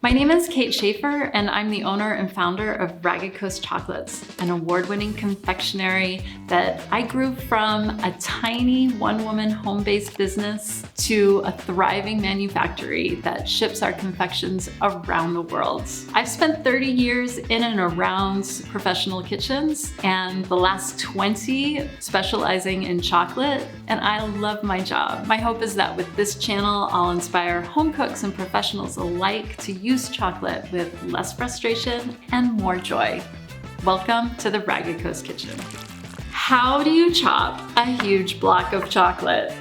My name is Kate Shaffer, and I'm the owner and founder of Ragged Coast Chocolates, an award-winning confectionery that I grew from a tiny one-woman home-based business to a thriving manufactory that ships our confections around the world. I've spent 30 years in and around professional kitchens, and the last 20 specializing in chocolate, and I love my job. My hope is that with this channel, I'll inspire home cooks and professionals alike to use chocolate with less frustration and more joy. Welcome to the Ragged Coast Kitchen. How do you chop a huge block of chocolate?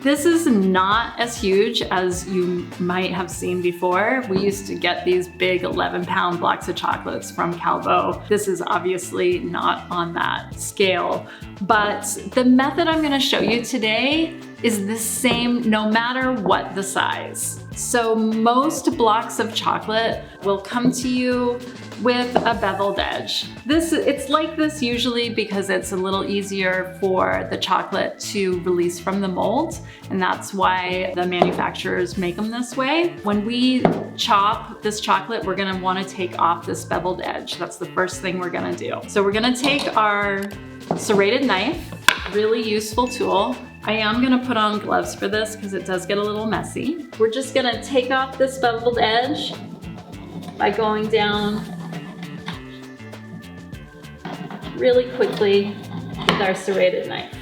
This is not as huge as you might have seen before. We used to get these big 11-pound blocks of chocolates from Calvo. This is obviously not on that scale, but the method I'm gonna show you today is the same no matter what the size. So most blocks of chocolate will come to you with a beveled edge. It's like this usually because it's a little easier for the chocolate to release from the mold, and that's why the manufacturers make them this way. When we chop this chocolate, we're gonna wanna take off this beveled edge. That's the first thing we're gonna do. So we're gonna take our serrated knife, really useful tool. I am gonna put on gloves for this because it does get a little messy. We're just gonna take off this beveled edge by going down really quickly with our serrated knife.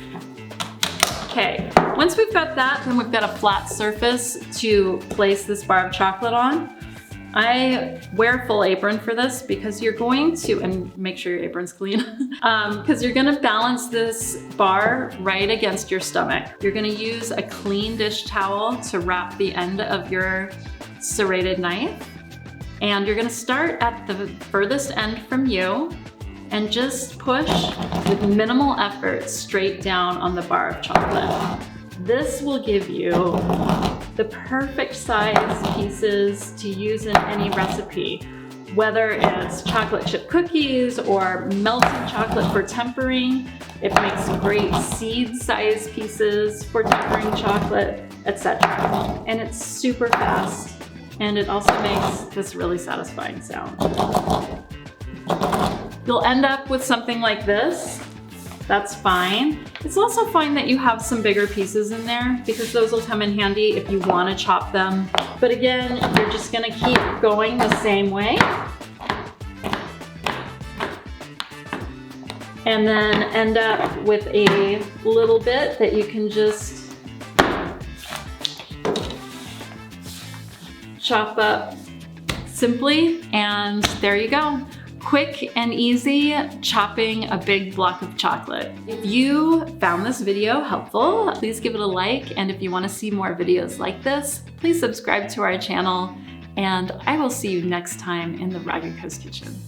Okay, once we've got that, then we've got a flat surface to place this bar of chocolate on. I wear a full apron for this because you're going to, and make sure your apron's clean, because you're gonna balance this bar right against your stomach. You're gonna use a clean dish towel to wrap the end of your serrated knife. And you're gonna start at the furthest end from you and just push with minimal effort straight down on the bar of chocolate. This will give you the perfect size pieces to use in any recipe, whether it's chocolate chip cookies or melted chocolate for tempering. It makes great seed-sized pieces for tempering chocolate, etc. And it's super fast, and it also makes this really satisfying sound. You'll end up with something like this. That's fine. It's also fine that you have some bigger pieces in there because those will come in handy if you want to chop them. But again, you're just gonna keep going the same way. And then end up with a little bit that you can just chop up simply, and there you go. Quick and easy chopping a big block of chocolate. If you found this video helpful, please give it a like. And if you want to see more videos like this, please subscribe to our channel. And I will see you next time in the Ragged Coast Kitchen.